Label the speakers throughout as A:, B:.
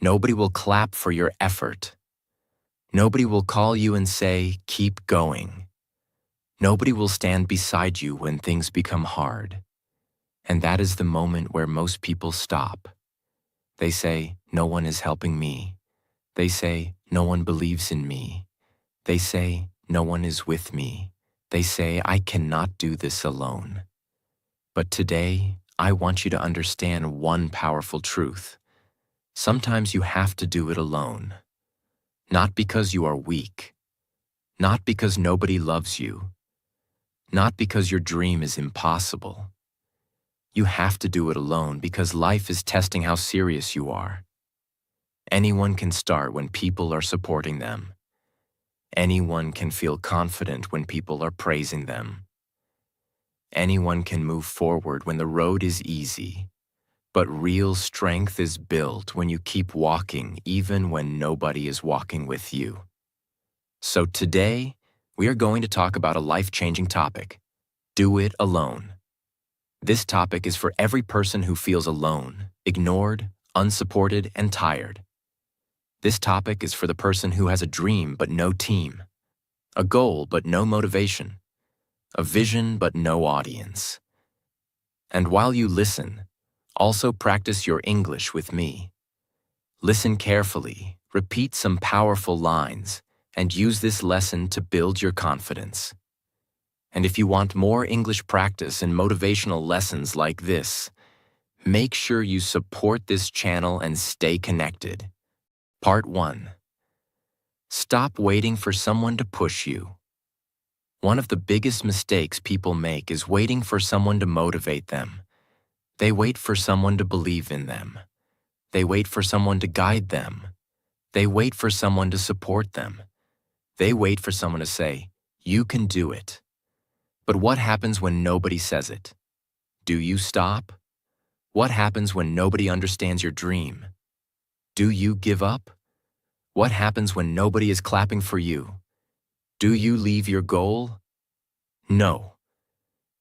A: Nobody will clap for your effort. Nobody will call you and say, keep going. Nobody will stand beside you when things become hard. And that is the moment where most people stop. They say, no one is helping me. They say, no one believes in me. They say, no one is with me. They say, I cannot do this alone. But today, I want you to understand one powerful truth. Sometimes you have to do it alone. Not because you are weak. Not because nobody loves you. Not because your dream is impossible. You have to do it alone because life is testing how serious you are. Anyone can start when people are supporting them. Anyone can feel confident when people are praising them. Anyone can move forward when the road is easy. But real strength is built when you keep walking even when nobody is walking with you. So today, we are going to talk about a life-changing topic. Do it alone. This topic is for every person who feels alone, ignored, unsupported, and tired. This topic is for the person who has a dream but no team, a goal but no motivation, a vision but no audience. And while you listen, also practice your English with me. Listen carefully, repeat some powerful lines, and use this lesson to build your confidence. And if you want more English practice and motivational lessons like this, make sure you support this channel and stay connected. Part 1. Stop waiting for someone to push you. One of the biggest mistakes people make is waiting for someone to motivate them. They wait for someone to believe in them. They wait for someone to guide them. They wait for someone to support them. They wait for someone to say, you can do it. But what happens when nobody says it? Do you stop? What happens when nobody understands your dream? Do you give up? What happens when nobody is clapping for you? Do you leave your goal? No.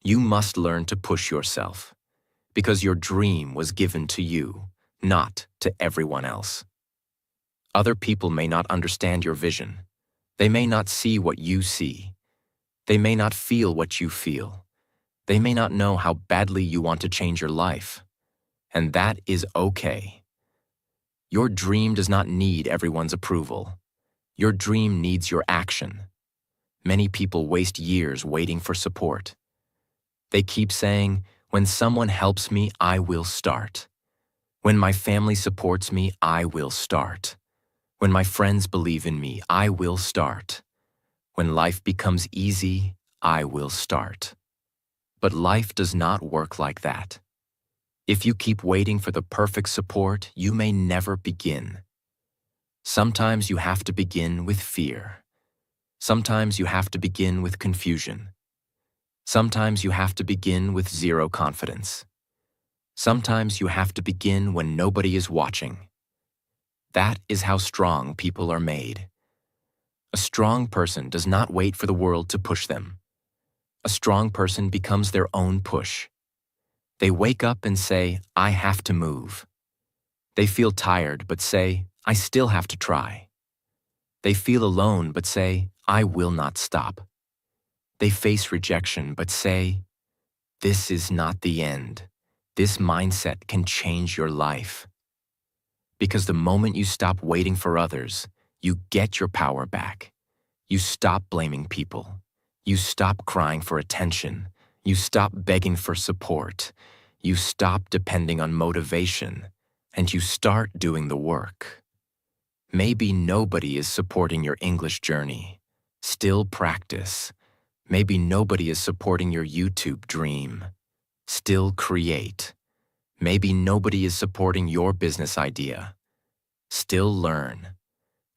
A: You must learn to push yourself, because your dream was given to you, not to everyone else. Other people may not understand your vision. They may not see what you see. They may not feel what you feel. They may not know how badly you want to change your life. And that is okay. Your dream does not need everyone's approval. Your dream needs your action. Many people waste years waiting for support. They keep saying, when someone helps me, I will start. When my family supports me, I will start. When my friends believe in me, I will start. When life becomes easy, I will start. But life does not work like that. If you keep waiting for the perfect support, you may never begin. Sometimes you have to begin with fear. Sometimes you have to begin with confusion. Sometimes you have to begin with zero confidence. Sometimes you have to begin when nobody is watching. That is how strong people are made. A strong person does not wait for the world to push them. A strong person becomes their own push. They wake up and say, I have to move. They feel tired but say, I still have to try. They feel alone but say, I will not stop. They face rejection but say, this is not the end. This mindset can change your life. Because the moment you stop waiting for others, you get your power back. You stop blaming people. You stop crying for attention. You stop begging for support. You stop depending on motivation, and you start doing the work. Maybe nobody is supporting your English journey. Still practice. Maybe nobody is supporting your YouTube dream. Still create. Maybe nobody is supporting your business idea. Still learn.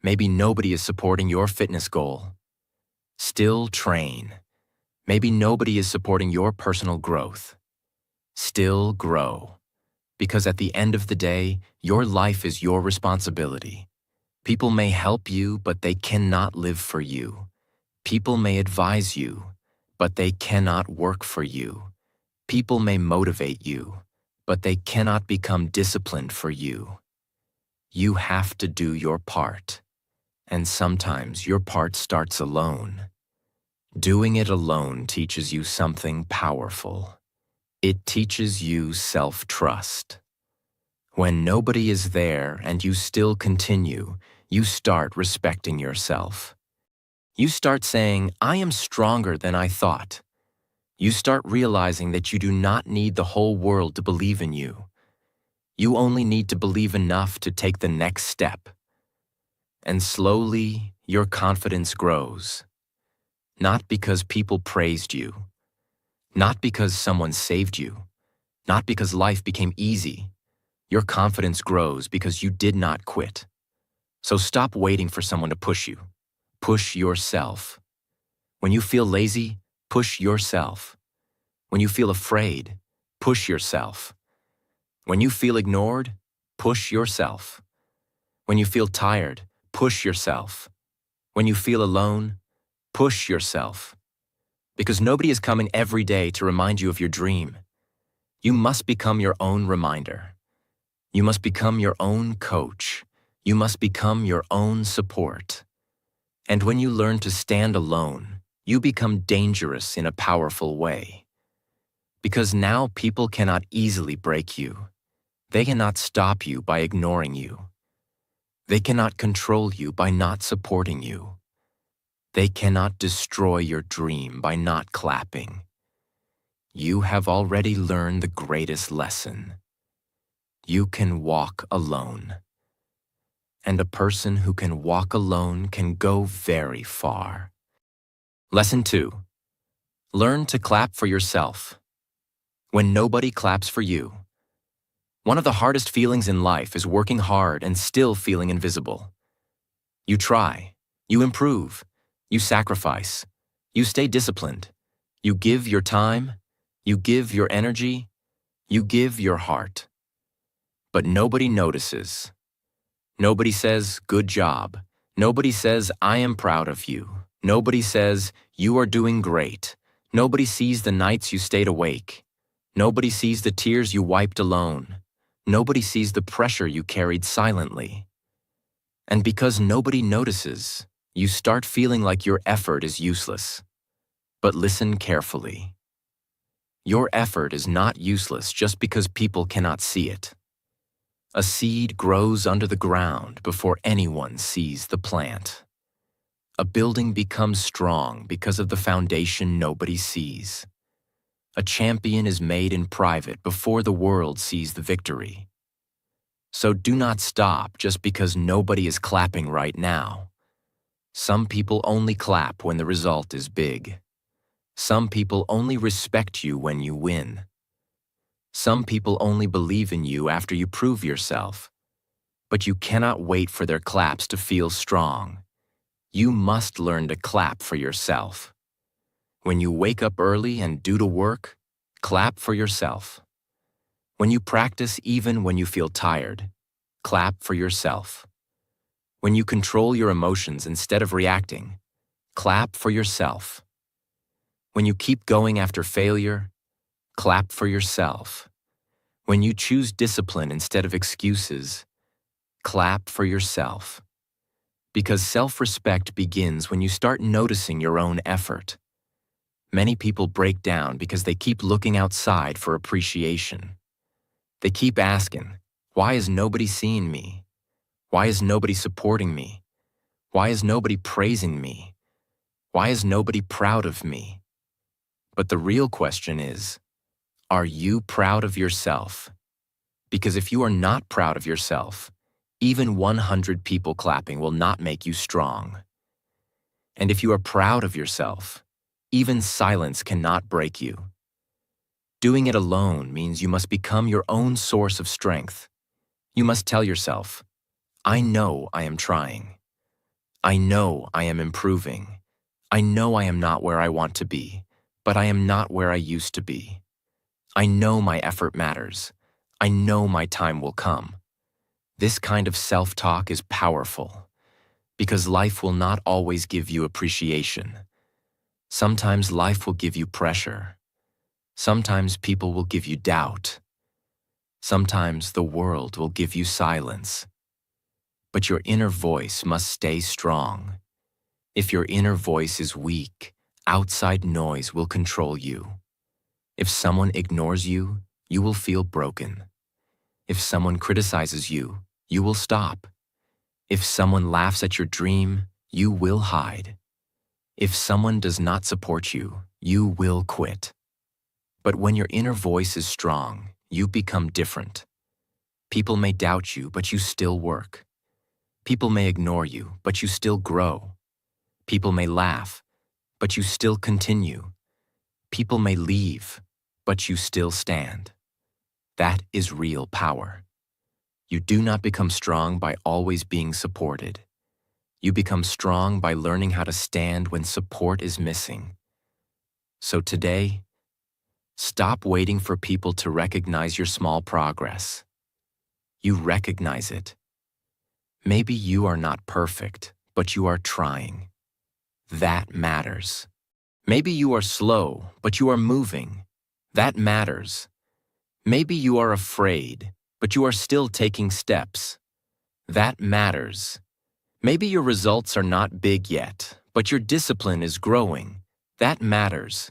A: Maybe nobody is supporting your fitness goal. Still train. Maybe nobody is supporting your personal growth. Still grow. Because at the end of the day, your life is your responsibility. People may help you, but they cannot live for you. People may advise you, but they cannot work for you. People may motivate you, but they cannot become disciplined for you. You have to do your part. And sometimes your part starts alone. Doing it alone teaches you something powerful. It teaches you self-trust. When nobody is there and you still continue, you start respecting yourself. You start saying, I am stronger than I thought. You start realizing that you do not need the whole world to believe in you. You only need to believe enough to take the next step. And slowly, your confidence grows. Not because people praised you. Not because someone saved you. Not because life became easy. Your confidence grows because you did not quit. So stop waiting for someone to push you. Push yourself. When you feel lazy, push yourself. When you feel afraid, push yourself. When you feel ignored, push yourself. When you feel tired, push yourself. When you feel alone, push yourself. Because nobody is coming every day to remind you of your dream. You must become your own reminder. You must become your own coach. You must become your own support. And when you learn to stand alone, you become dangerous in a powerful way. Because now people cannot easily break you. They cannot stop you by ignoring you. They cannot control you by not supporting you. They cannot destroy your dream by not clapping. You have already learned the greatest lesson. You can walk alone. And a person who can walk alone can go very far. Lesson 2. Learn to clap for yourself. When nobody claps for you. One of the hardest feelings in life is working hard and still feeling invisible. You try, you improve, you sacrifice, you stay disciplined, you give your time, you give your energy, you give your heart. But nobody notices. Nobody says, good job. Nobody says, I am proud of you. Nobody says, you are doing great. Nobody sees the nights you stayed awake. Nobody sees the tears you wiped alone. Nobody sees the pressure you carried silently. And because nobody notices, you start feeling like your effort is useless. But listen carefully. Your effort is not useless just because people cannot see it. A seed grows under the ground before anyone sees the plant. A building becomes strong because of the foundation nobody sees. A champion is made in private before the world sees the victory. So do not stop just because nobody is clapping right now. Some people only clap when the result is big. Some people only respect you when you win. Some people only believe in you after you prove yourself. But you cannot wait for their claps to feel strong. You must learn to clap for yourself. When you wake up early and do the work, clap for yourself. When you practice even when you feel tired, clap for yourself. When you control your emotions instead of reacting, clap for yourself. When you keep going after failure, clap for yourself. When you choose discipline instead of excuses, clap for yourself. Because self-respect begins when you start noticing your own effort. Many people break down because they keep looking outside for appreciation. They keep asking, why is nobody seeing me? Why is nobody supporting me? Why is nobody praising me? Why is nobody proud of me? But the real question is, are you proud of yourself? Because if you are not proud of yourself, even 100 people clapping will not make you strong. And if you are proud of yourself, even silence cannot break you. Doing it alone means you must become your own source of strength. You must tell yourself, I know I am trying. I know I am improving. I know I am not where I want to be, but I am not where I used to be. I know my effort matters. I know my time will come. This kind of self-talk is powerful because life will not always give you appreciation. Sometimes life will give you pressure. Sometimes people will give you doubt. Sometimes the world will give you silence. but your inner voice must stay strong. If your inner voice is weak, outside noise will control you. If someone ignores you, you will feel broken. If someone criticizes you, you will stop. If someone laughs at your dream, you will hide. If someone does not support you, you will quit. But when your inner voice is strong, you become different. People may doubt you, but you still work. People may ignore you, but you still grow. People may laugh, but you still continue. People may leave, but you still stand. That is real power. You do not become strong by always being supported. You become strong by learning how to stand when support is missing. So today, stop waiting for people to recognize your small progress. You recognize it. Maybe you are not perfect, but you are trying. That matters. Maybe you are slow, but you are moving. That matters. Maybe you are afraid, but you are still taking steps. That matters. Maybe your results are not big yet, but your discipline is growing. That matters.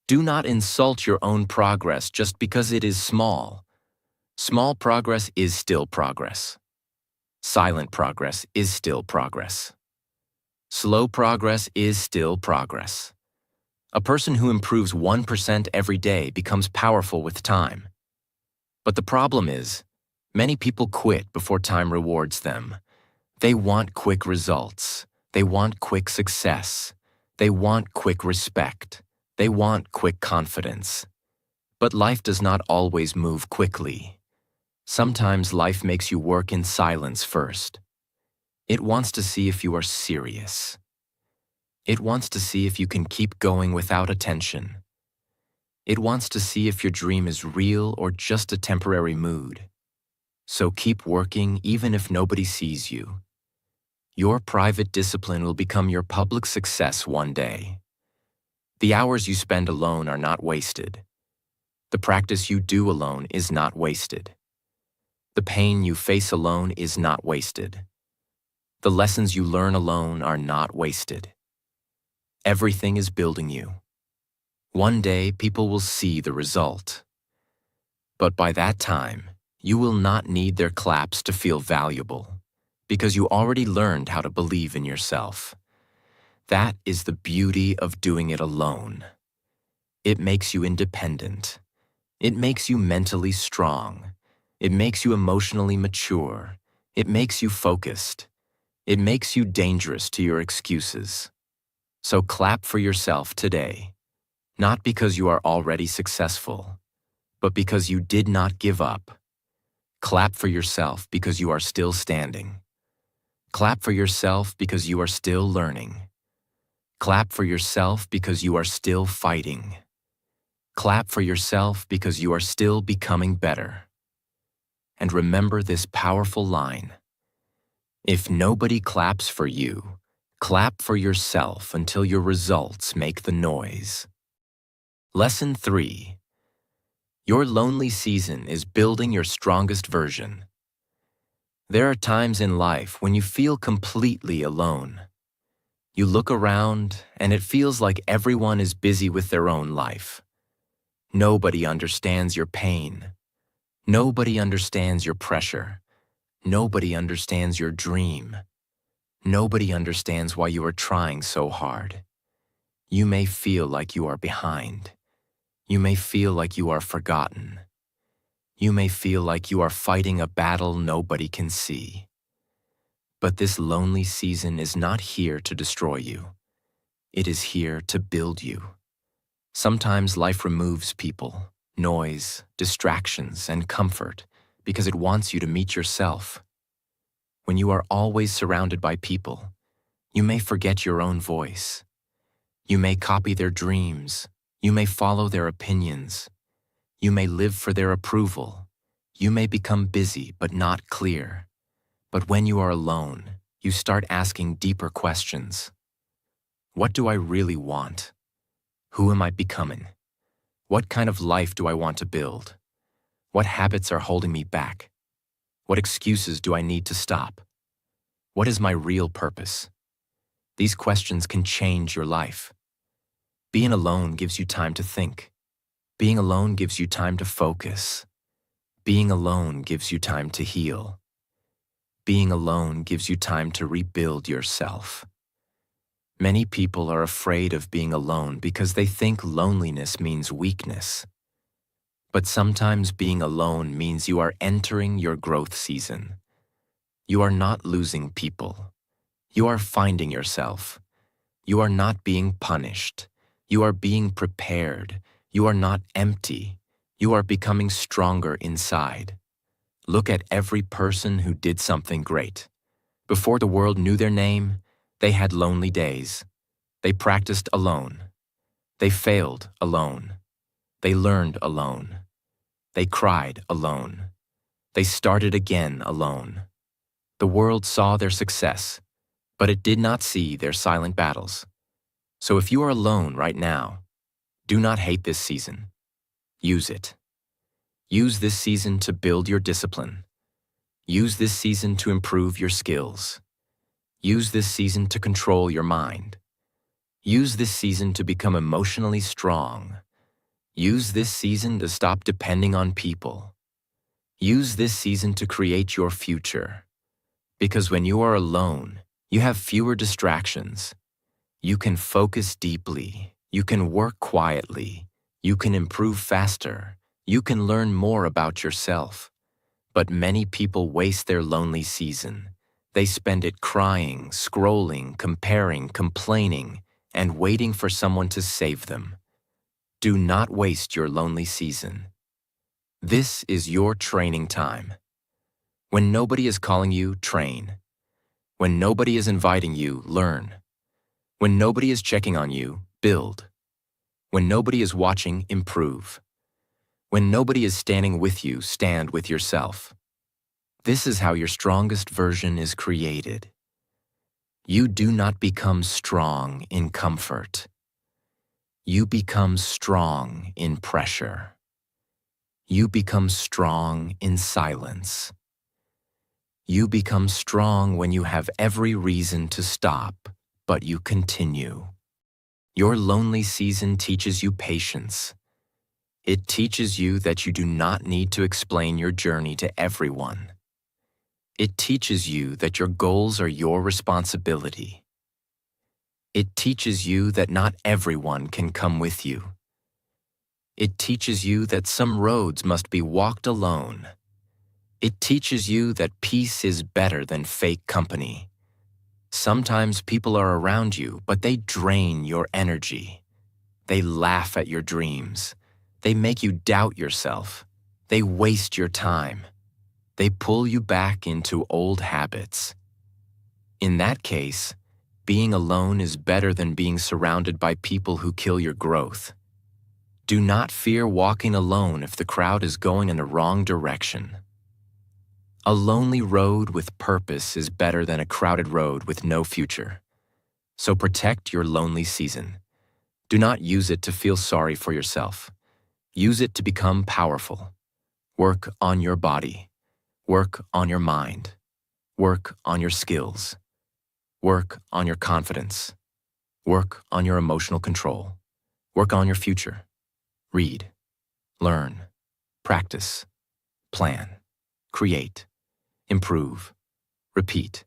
A: Do not insult your own progress just because it is small. Small progress is still progress. Silent progress is still progress. Slow progress is still progress. A person who improves 1% every day becomes powerful with time. But the problem is, many people quit before time rewards them. They want quick results. They want quick success. They want quick respect. They want quick confidence. But life does not always move quickly. Sometimes life makes you work in silence first. It wants to see if you are serious. It wants to see if you can keep going without attention. It wants to see if your dream is real or just a temporary mood. So keep working even if nobody sees you. Your private discipline will become your public success one day. The hours you spend alone are not wasted. The practice you do alone is not wasted. The pain you face alone is not wasted. The lessons you learn alone are not wasted. Everything is building you. One day, people will see the result. But by that time, you will not need their claps to feel valuable, because you already learned how to believe in yourself. That is the beauty of doing it alone. It makes you independent. It makes you mentally strong. It makes you emotionally mature. It makes you focused. It makes you dangerous to your excuses. So clap for yourself today, not because you are already successful, but because you did not give up. Clap for yourself because you are still standing. Clap for yourself because you are still learning. Clap for yourself because you are still fighting. Clap for yourself because you are still becoming better. And remember this powerful line: if nobody claps for you, clap for yourself until your results make the noise. Lesson 3. Your lonely season is building your strongest version. There are times in life when you feel completely alone. You look around and it feels like everyone is busy with their own life. Nobody understands your pain. Nobody understands your pressure. Nobody understands your dream. Nobody understands why you are trying so hard. You may feel like you are behind. You may feel like you are forgotten. You may feel like you are fighting a battle nobody can see. But this lonely season is not here to destroy you. It is here to build you. Sometimes life removes people, noise, distractions, and comfort because it wants you to meet yourself. When you are always surrounded by people, you may forget your own voice. You may copy their dreams. You may follow their opinions. You may live for their approval. You may become busy but not clear. But when you are alone, you start asking deeper questions. What do I really want? Who am I becoming? What kind of life do I want to build? What habits are holding me back? What excuses do I need to stop? What is my real purpose? These questions can change your life. Being alone gives you time to think. Being alone gives you time to focus. Being alone gives you time to heal. Being alone gives you time to rebuild yourself. Many people are afraid of being alone because they think loneliness means weakness. But sometimes being alone means you are entering your growth season. You are not losing people. You are finding yourself. You are not being punished. You are being prepared. You are not empty. You are becoming stronger inside. Look at every person who did something great. Before the world knew their name, they had lonely days. They practiced alone. They failed alone. They learned alone. They cried alone. They started again alone. The world saw their success, but it did not see their silent battles. So if you are alone right now, do not hate this season. Use it. Use this season to build your discipline. Use this season to improve your skills. Use this season to control your mind. Use this season to become emotionally strong. Use this season to stop depending on people. Use this season to create your future. Because when you are alone, you have fewer distractions. You can focus deeply. You can work quietly. You can improve faster. You can learn more about yourself. But many people waste their lonely season. They spend it crying, scrolling, comparing, complaining, and waiting for someone to save them. Do not waste your lonely season. This is your training time. When nobody is calling you, train. When nobody is inviting you, learn. When nobody is checking on you, build. When nobody is watching, improve. When nobody is standing with you, stand with yourself. This is how your strongest version is created. You do not become strong in comfort. You become strong in pressure. You become strong in silence. You become strong when you have every reason to stop, but you continue. Your lonely season teaches you patience. It teaches you that you do not need to explain your journey to everyone. It teaches you that your goals are your responsibility. It teaches you that not everyone can come with you. It teaches you that some roads must be walked alone. It teaches you that peace is better than fake company. Sometimes people are around you, but they drain your energy. They laugh at your dreams. They make you doubt yourself. They waste your time. They pull you back into old habits. In that case, being alone is better than being surrounded by people who kill your growth. Do not fear walking alone if the crowd is going in the wrong direction. A lonely road with purpose is better than a crowded road with no future. So protect your lonely season. Do not use it to feel sorry for yourself. Use it to become powerful. Work on your body. Work on your mind. Work on your skills. Work on your confidence. Work on your emotional control. Work on your future. Read, learn, practice, plan, create, improve, repeat.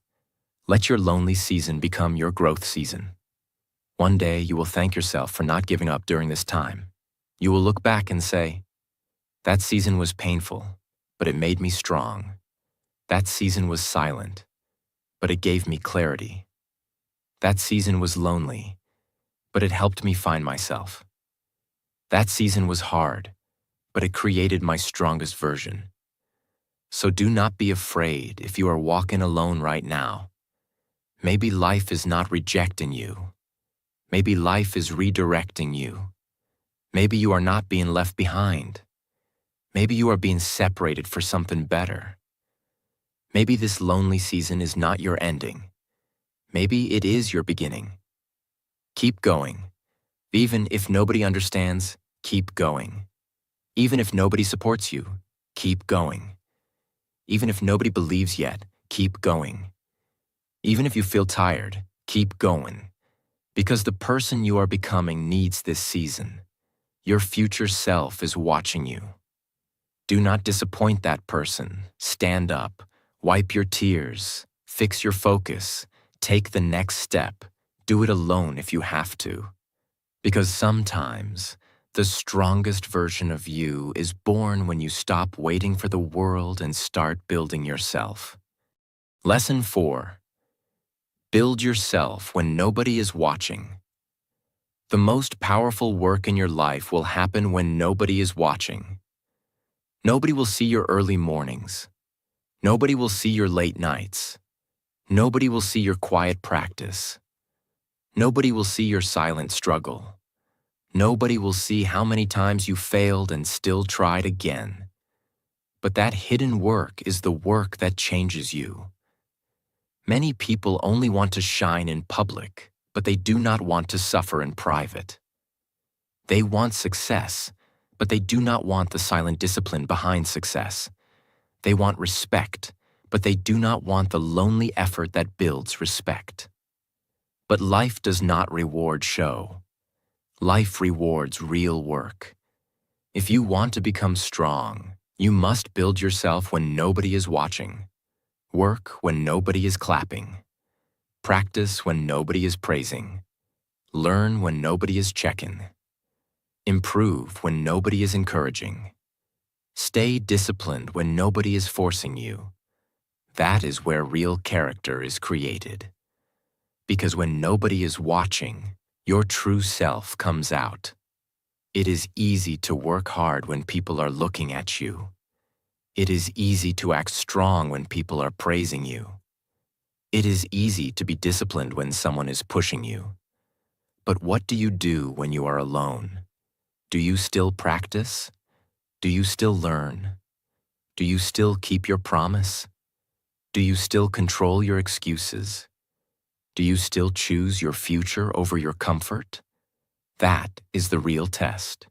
A: Let your lonely season become your growth season. One day you will thank yourself for not giving up during this time. You will look back and say, "That season was painful, but it made me strong. That season was silent, but it gave me clarity. That season was lonely, but it helped me find myself. That season was hard, but it created my strongest version." So do not be afraid if you are walking alone right now. Maybe life is not rejecting you. Maybe life is redirecting you. Maybe you are not being left behind. Maybe you are being separated for something better. Maybe this lonely season is not your ending. Maybe it is your beginning. Keep going. Even if nobody understands, keep going. Even if nobody supports you, keep going. Even if nobody believes yet, keep going. Even if you feel tired, keep going. Because the person you are becoming needs this season. Your future self is watching you. Do not disappoint that person. Stand up, wipe your tears, fix your focus, take the next step. Do it alone if you have to. Because sometimes, the strongest version of you is born when you stop waiting for the world and start building yourself. Lesson 4. Build yourself when nobody is watching. The most powerful work in your life will happen when nobody is watching. Nobody will see your early mornings. Nobody will see your late nights. Nobody will see your quiet practice. Nobody will see your silent struggle. Nobody will see how many times you failed and still tried again. But that hidden work is the work that changes you. Many people only want to shine in public, but they do not want to suffer in private. They want success, but they do not want the silent discipline behind success. They want respect, but they do not want the lonely effort that builds respect. But life does not reward show. Life rewards real work. If you want to become strong, you must build yourself when nobody is watching. Work when nobody is clapping. Practice when nobody is praising. Learn when nobody is checking. Improve when nobody is encouraging. Stay disciplined when nobody is forcing you. That is where real character is created. Because when nobody is watching, your true self comes out. It is easy to work hard when people are looking at you. It is easy to act strong when people are praising you. It is easy to be disciplined when someone is pushing you. But what do you do when you are alone? Do you still practice? Do you still learn? Do you still keep your promise? Do you still control your excuses? Do you still choose your future over your comfort? That is the real test.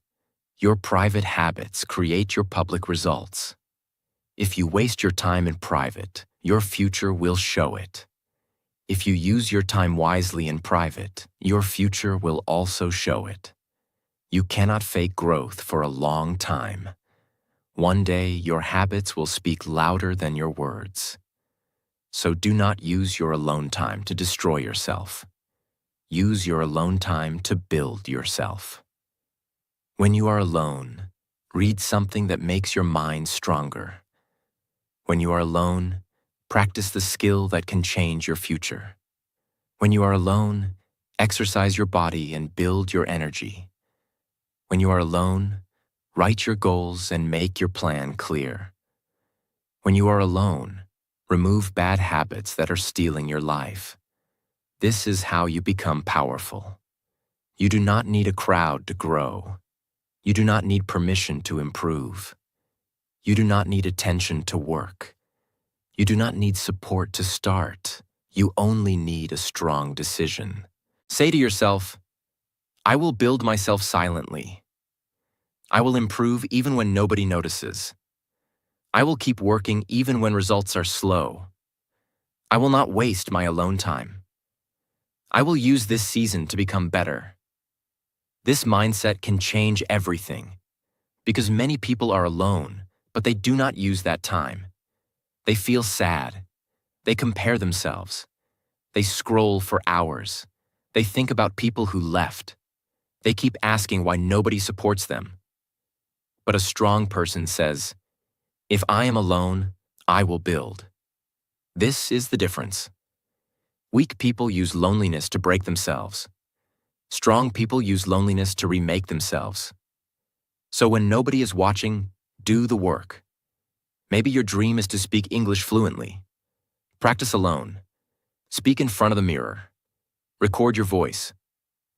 A: Your private habits create your public results. If you waste your time in private, your future will show it. If you use your time wisely in private, your future will also show it. You cannot fake growth for a long time. One day, your habits will speak louder than your words. So do not use your alone time to destroy yourself. Use your alone time to build yourself. When you are alone, read something that makes your mind stronger. When you are alone, practice the skill that can change your future. When you are alone, exercise your body and build your energy. When you are alone, write your goals and make your plan clear. When you are alone, remove bad habits that are stealing your life. This is how you become powerful. You do not need a crowd to grow. You do not need permission to improve. You do not need attention to work. You do not need support to start. You only need a strong decision. Say to yourself, I will build myself silently. I will improve even when nobody notices. I will keep working even when results are slow. I will not waste my alone time. I will use this season to become better. This mindset can change everything, because many people are alone, but they do not use that time. They feel sad. They compare themselves. They scroll for hours. They think about people who left. They keep asking why nobody supports them. But a strong person says, if I am alone, I will build. This is the difference. Weak people use loneliness to break themselves. Strong people use loneliness to remake themselves. So when nobody is watching, do the work. Maybe your dream is to speak English fluently. Practice alone. Speak in front of the mirror. Record your voice.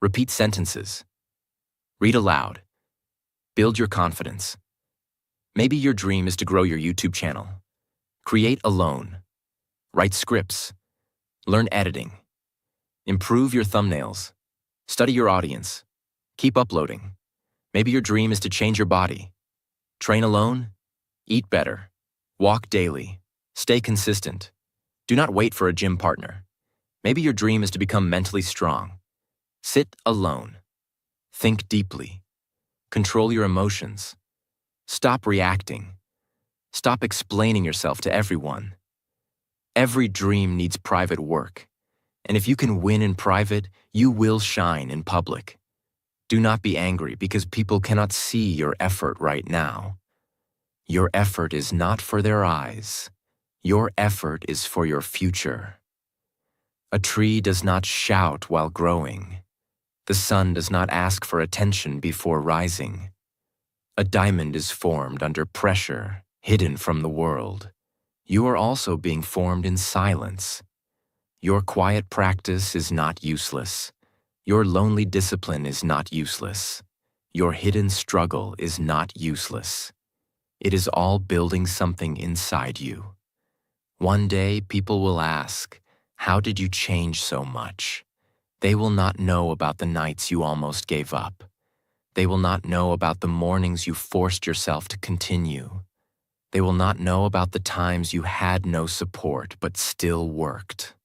A: Repeat sentences. Read aloud. Build your confidence. Maybe your dream is to grow your YouTube channel. Create alone. Write scripts. Learn editing. Improve your thumbnails. Study your audience. Keep uploading. Maybe your dream is to change your body. Train alone. Eat better. Walk daily. Stay consistent. Do not wait for a gym partner. Maybe your dream is to become mentally strong. Sit alone. Think deeply. Control your emotions. Stop reacting. Stop explaining yourself to everyone. Every dream needs private work, and if you can win in private, you will shine in public. Do not be angry because people cannot see your effort right now. Your effort is not for their eyes. Your effort is for your future. A tree does not shout while growing. The sun does not ask for attention before rising. A diamond is formed under pressure, hidden from the world. You are also being formed in silence. Your quiet practice is not useless. Your lonely discipline is not useless. Your hidden struggle is not useless. It is all building something inside you. One day, people will ask, "How did you change so much?" They will not know about the nights you almost gave up. They will not know about the mornings you forced yourself to continue. They will not know about the times you had no support but still worked.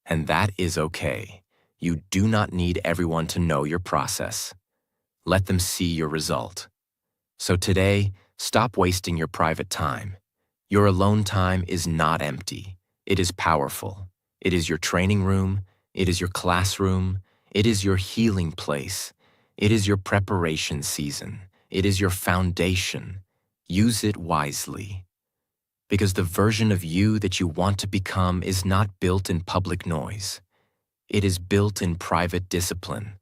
A: And that is okay. You do not need everyone to know your process. Let them see your result. So today, stop wasting your private time. Your alone time is not empty. It is powerful. It is your training room. It is your classroom. It is your healing place. It is your preparation season. It is your foundation. Use it wisely. Because the version of you that you want to become is not built in public noise. It is built in private discipline.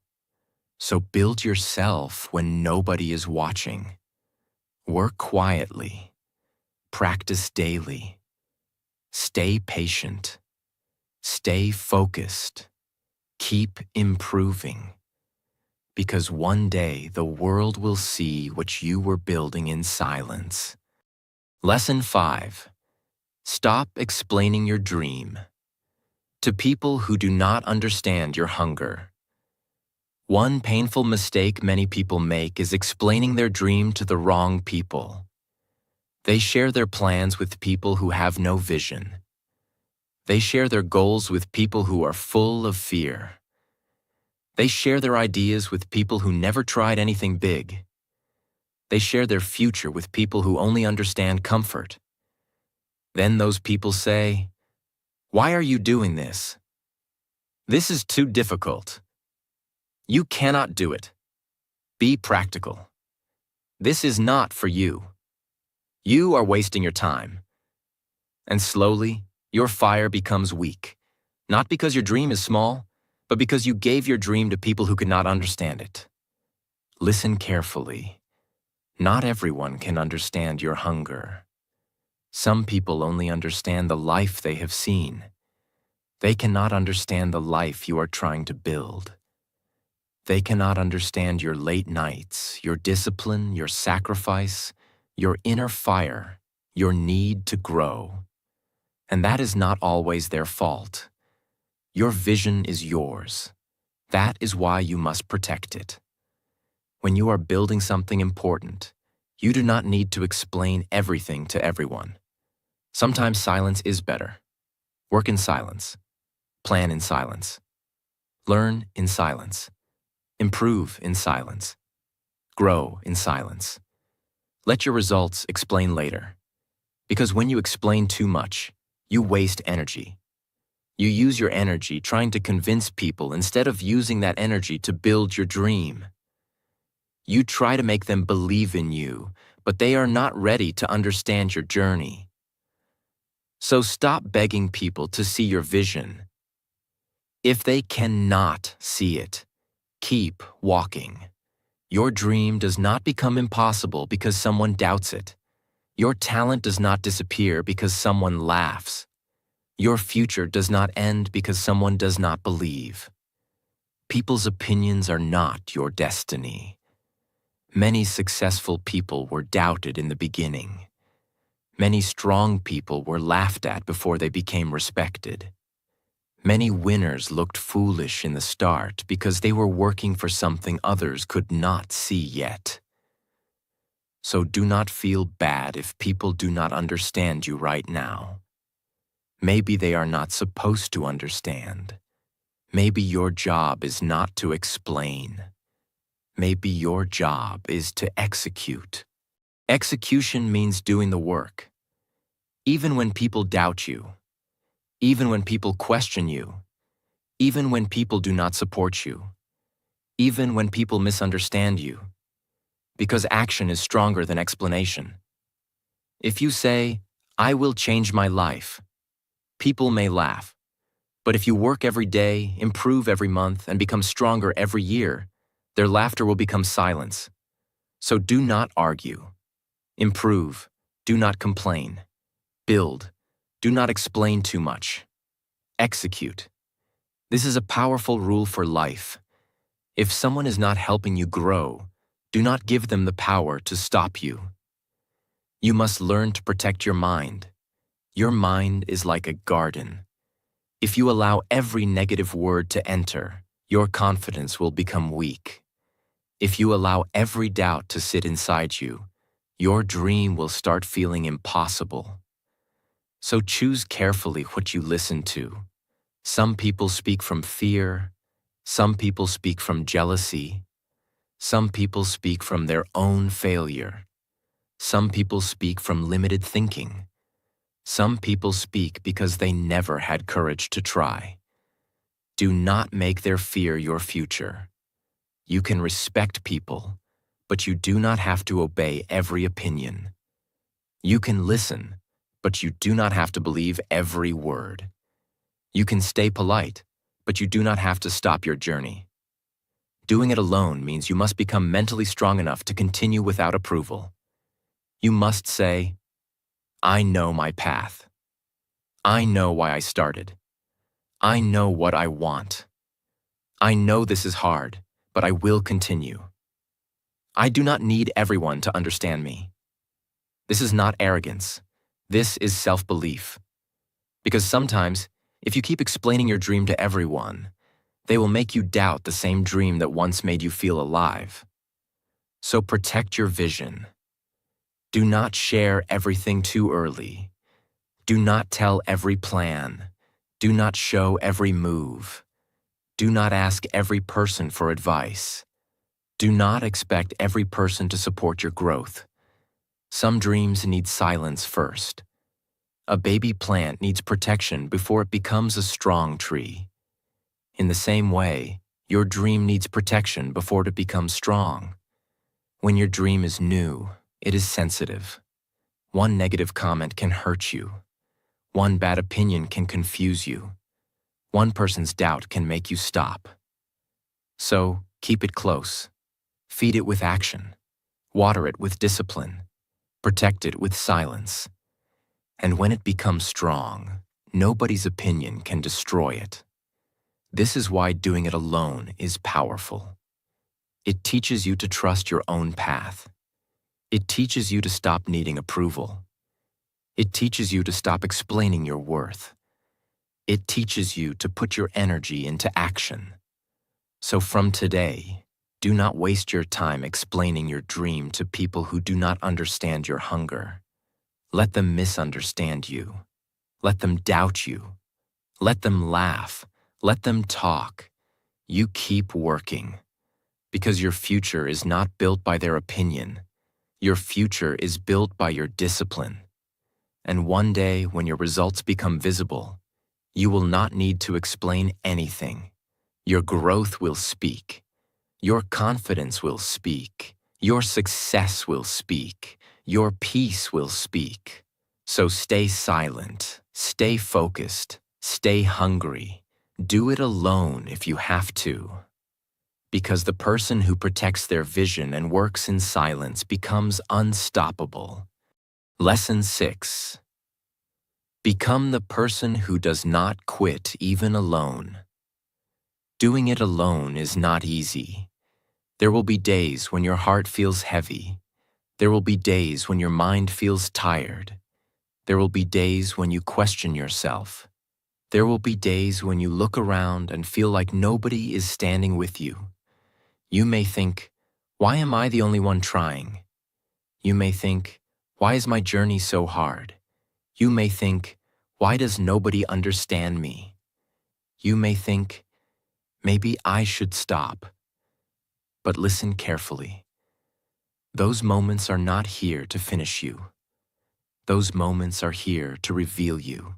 A: So build yourself when nobody is watching. Work quietly. Practice daily. Stay patient. Stay focused. Keep improving. Because one day the world will see what you were building in silence. Lesson 5. Stop explaining your dream. To people who do not understand your hunger. One painful mistake many people make is explaining their dream to the wrong people. They share their plans with people who have no vision. They share their goals with people who are full of fear. They share their ideas with people who never tried anything big. They share their future with people who only understand comfort. Then those people say, "Why are you doing this? This is too difficult. You cannot do it. Be practical. This is not for you. You are wasting your time." And slowly, your fire becomes weak, not because your dream is small, but because you gave your dream to people who could not understand it. Listen carefully. Not everyone can understand your hunger. Some people only understand the life they have seen. They cannot understand the life you are trying to build. They cannot understand your late nights, your discipline, your sacrifice, your inner fire, your need to grow. And that is not always their fault. Your vision is yours. That is why you must protect it. When you are building something important, you do not need to explain everything to everyone. Sometimes silence is better. Work in silence. Plan in silence. Learn in silence. Improve in silence. Grow in silence. Let your results explain later. Because when you explain too much, you waste energy. You use your energy trying to convince people instead of using that energy to build your dream. You try to make them believe in you, but they are not ready to understand your journey. So stop begging people to see your vision. If they cannot see it, keep walking. Your dream does not become impossible because someone doubts it. Your talent does not disappear because someone laughs. Your future does not end because someone does not believe. People's opinions are not your destiny. Many successful people were doubted in the beginning. Many strong people were laughed at before they became respected. Many winners looked foolish in the start because they were working for something others could not see yet. So do not feel bad if people do not understand you right now. Maybe they are not supposed to understand. Maybe your job is not to explain. Maybe your job is to execute. Execution means doing the work. Even when people doubt you, even when people question you, even when people do not support you, even when people misunderstand you, because action is stronger than explanation. If you say, "I will change my life," people may laugh. But if you work every day, improve every month, and become stronger every year, their laughter will become silence. So do not argue. Improve. Do not complain. Build. Do not explain too much. Execute. This is a powerful rule for life. If someone is not helping you grow, do not give them the power to stop you. You must learn to protect your mind. Your mind is like a garden. If you allow every negative word to enter, your confidence will become weak. If you allow every doubt to sit inside you, your dream will start feeling impossible. So choose carefully what you listen to. Some people speak from fear. Some people speak from jealousy. Some people speak from their own failure. Some people speak from limited thinking. Some people speak because they never had courage to try. Do not make their fear your future. You can respect people, but you do not have to obey every opinion. You can listen, but you do not have to believe every word. You can stay polite, but you do not have to stop your journey. Doing it alone means you must become mentally strong enough to continue without approval. You must say, "I know my path. I know why I started. I know what I want. I know this is hard, but I will continue. I do not need everyone to understand me." This is not arrogance. This is self-belief. Because sometimes, if you keep explaining your dream to everyone, they will make you doubt the same dream that once made you feel alive. So protect your vision. Do not share everything too early. Do not tell every plan. Do not show every move. Do not ask every person for advice. Do not expect every person to support your growth. Some dreams need silence first. A baby plant needs protection before it becomes a strong tree. In the same way, your dream needs protection before it becomes strong. When your dream is new, it is sensitive. One negative comment can hurt you. One bad opinion can confuse you. One person's doubt can make you stop. So, keep it close. Feed it with action. Water it with discipline. Protect it with silence. And when it becomes strong, nobody's opinion can destroy it. This is why doing it alone is powerful. It teaches you to trust your own path. It teaches you to stop needing approval. It teaches you to stop explaining your worth. It teaches you to put your energy into action. So from today, do not waste your time explaining your dream to people who do not understand your hunger. Let them misunderstand you. Let them doubt you. Let them laugh. Let them talk. You keep working. Because your future is not built by their opinion. Your future is built by your discipline. And one day, when your results become visible, you will not need to explain anything. Your growth will speak. Your confidence will speak. Your success will speak. Your peace will speak. So stay silent. Stay focused. Stay hungry. Do it alone if you have to. Because the person who protects their vision and works in silence becomes unstoppable. Lesson 6. Become the person who does not quit even alone. Doing it alone is not easy. There will be days when your heart feels heavy. There will be days when your mind feels tired. There will be days when you question yourself. There will be days when you look around and feel like nobody is standing with you. You may think, "Why am I the only one trying?" You may think, "Why is my journey so hard?" You may think, Why does nobody understand me? You may think, maybe I should stop. But listen carefully. Those moments are not here to finish you. Those moments are here to reveal you.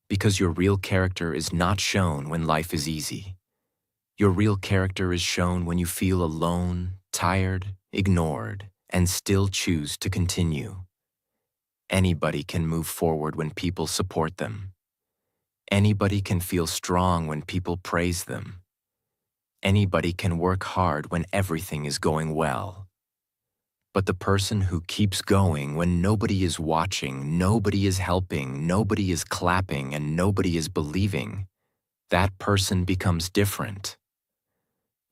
A: Because your real character is not shown when life is easy. Your real character is shown when you feel alone, tired, ignored, and still choose to continue. Anybody can move forward when people support them. Anybody can feel strong when people praise them. Anybody can work hard when everything is going well. But the person who keeps going when nobody is watching, nobody is helping, nobody is clapping, and nobody is believing, that person becomes different.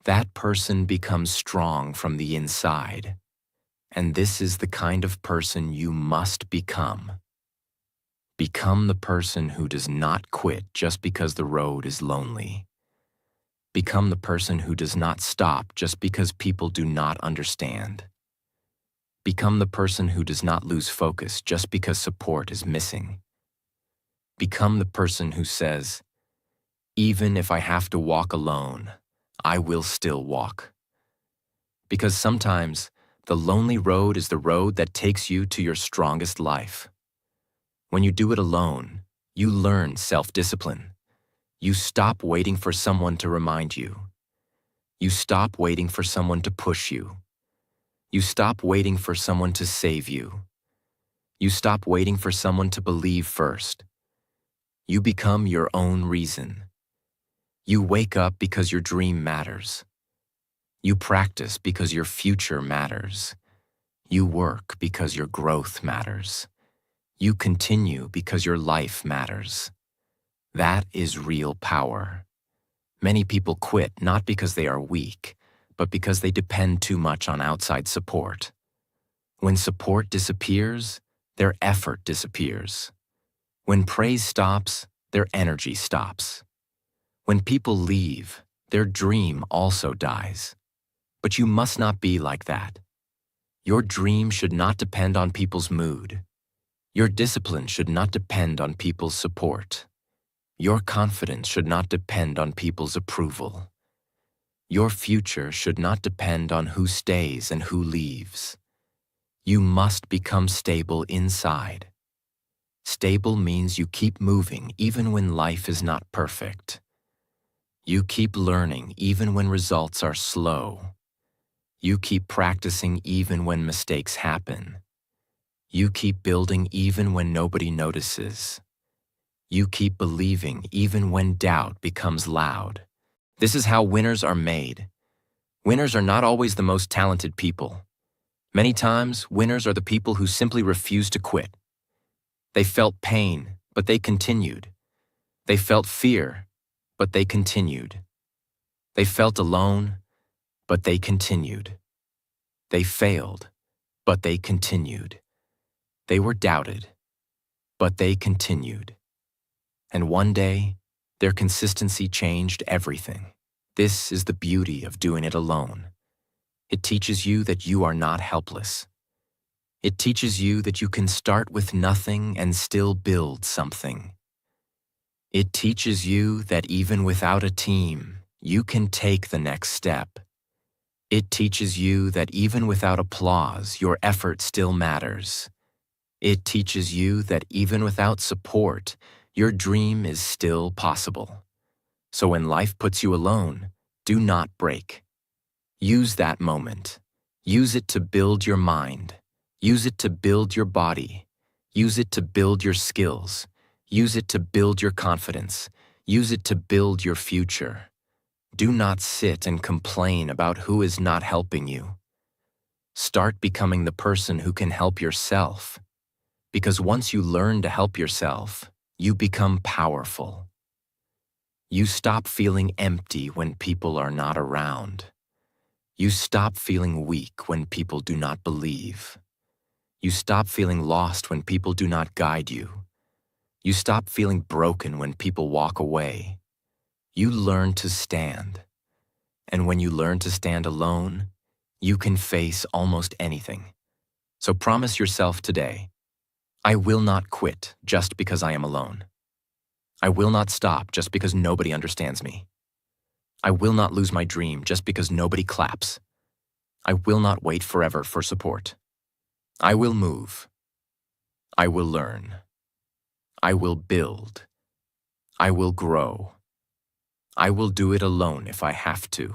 A: That person becomes strong from the inside. And this is the kind of person you must become. Become the person who does not quit just because the road is lonely. Become the person who does not stop just because people do not understand. Become the person who does not lose focus just because support is missing. Become the person who says, even if I have to walk alone, I will still walk. Because sometimes, the lonely road is the road that takes you to your strongest life. When you do it alone, you learn self-discipline. You stop waiting for someone to remind you. You stop waiting for someone to push you. You stop waiting for someone to save you. You stop waiting for someone to believe first. You become your own reason. You wake up because your dream matters. You practice because your future matters. You work because your growth matters. You continue because your life matters. That is real power. Many people quit not because they are weak, but because they depend too much on outside support. When support disappears, their effort disappears. When praise stops, their energy stops. When people leave, their dream also dies. But you must not be like that. Your dream should not depend on people's mood. Your discipline should not depend on people's support. Your confidence should not depend on people's approval. Your future should not depend on who stays and who leaves. You must become stable inside. Stable means you keep moving even when life is not perfect. You keep learning even when results are slow. You keep practicing even when mistakes happen. You keep building even when nobody notices. You keep believing even when doubt becomes loud. This is how winners are made. Winners are not always the most talented people. Many times, winners are the people who simply refuse to quit. They felt pain, but they continued. They felt fear, but they continued. They felt alone, but they continued. They failed, but they continued. They were doubted, but they continued. And one day, their consistency changed everything. This is the beauty of doing it alone. It teaches you that you are not helpless. It teaches you that you can start with nothing and still build something. It teaches you that even without a team, you can take the next step. It teaches you that even without applause, your effort still matters. It teaches you that even without support, your dream is still possible. So when life puts you alone, do not break. Use that moment. Use it to build your mind. Use it to build your body. Use it to build your skills. Use it to build your confidence. Use it to build your future. Do not sit and complain about who is not helping you. Start becoming the person who can help yourself. Because once you learn to help yourself, you become powerful. You stop feeling empty when people are not around. You stop feeling weak when people do not believe. You stop feeling lost when people do not guide you. You stop feeling broken when people walk away. You learn to stand. And when you learn to stand alone, you can face almost anything. So promise yourself today, I will not quit just because I am alone. I will not stop just because nobody understands me. I will not lose my dream just because nobody claps. I will not wait forever for support. I will move. I will learn. I will build. I will grow. I will do it alone if I have to.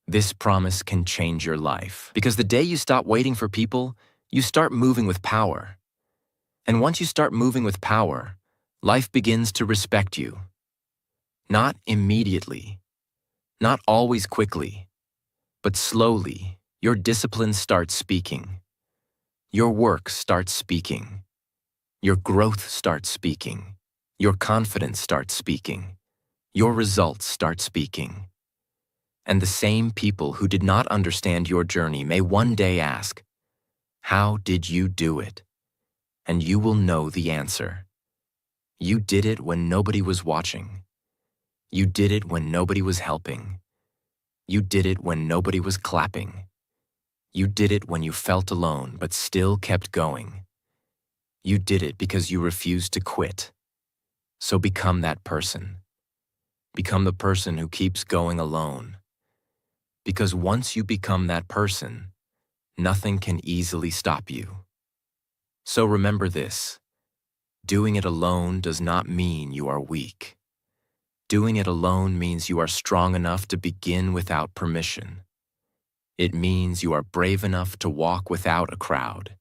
A: This promise can change your life, because the day you stop waiting for people, you start moving with power. And once you start moving with power, life begins to respect you. Not immediately, not always quickly, but slowly, your discipline starts speaking. Your work starts speaking. Your growth starts speaking. Your confidence starts speaking. Your results start speaking. And the same people who did not understand your journey may one day ask, "How did you do it?" And you will know the answer. You did it when nobody was watching. You did it when nobody was helping. You did it when nobody was clapping. You did it when you felt alone but still kept going. You did it because you refused to quit. So become that person. Become the person who keeps going alone. Because once you become that person, nothing can easily stop you. So remember this: doing it alone does not mean you are weak. Doing it alone means you are strong enough to begin without permission. It means you are brave enough to walk without a crowd.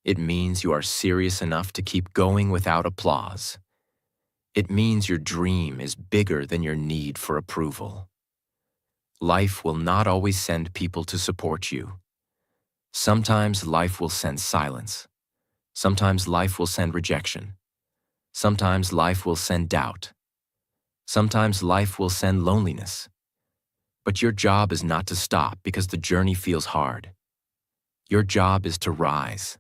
A: It means you are serious enough to keep going without applause. It means your dream is bigger than your need for approval. Life will not always send people to support you. Sometimes life will send silence. Sometimes life will send rejection. Sometimes life will send doubt. Sometimes life will send loneliness. But your job is not to stop because the journey feels hard. Your job is to rise.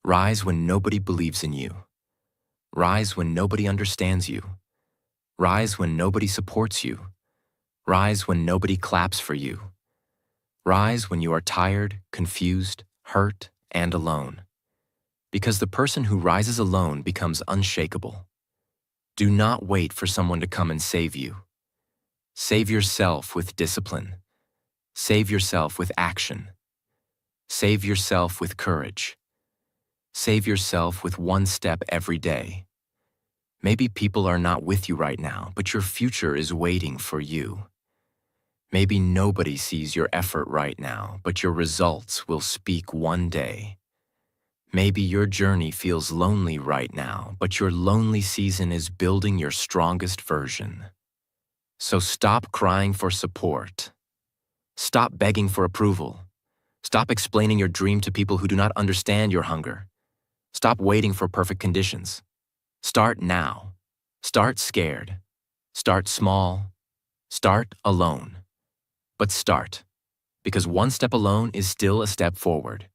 A: Rise when nobody believes in you. Rise when nobody understands you. Rise when nobody supports you. Rise when nobody claps for you. Rise when you are tired, confused, hurt, and alone. Because the person who rises alone becomes unshakable. Do not wait for someone to come and save you. Save yourself with discipline. Save yourself with action. Save yourself with courage. Save yourself with one step every day. Maybe people are not with you right now, but your future is waiting for you. Maybe nobody sees your effort right now, but your results will speak one day. Maybe your journey feels lonely right now, but your lonely season is building your strongest version. So stop crying for support. Stop begging for approval. Stop explaining your dream to people who do not understand your hunger. Stop waiting for perfect conditions. Start now. Start scared. Start small. Start alone. But start, because one step alone is still a step forward.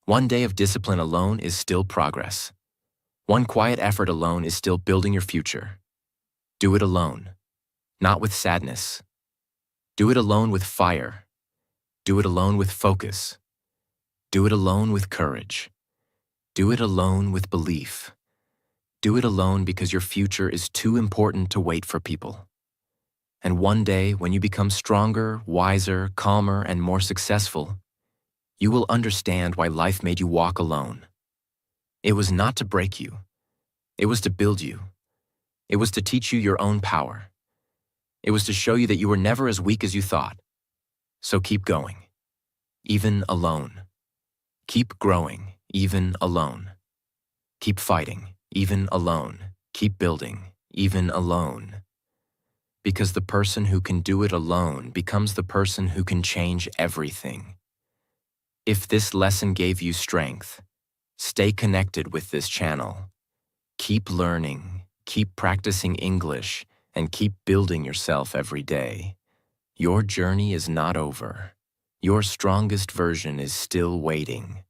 A: One day of discipline alone is still progress. One quiet effort alone is still building your future. Do it alone, not with sadness. Do it alone with fire. Do it alone with focus. Do it alone with courage. Do it alone with belief. Do it alone because your future is too important to wait for people. And one day, when you become stronger, wiser, calmer, and more successful, you will understand why life made you walk alone. It was not to break you. It was to build you. It was to teach you your own power. It was to show you that you were never as weak as you thought. So keep going, even alone. Keep growing, even alone. Keep fighting, even alone. Keep building, even alone. Because the person who can do it alone becomes the person who can change everything. If this lesson gave you strength, stay connected with this channel. Keep learning, keep practicing English, and keep building yourself every day. Your journey is not over. Your strongest version is still waiting.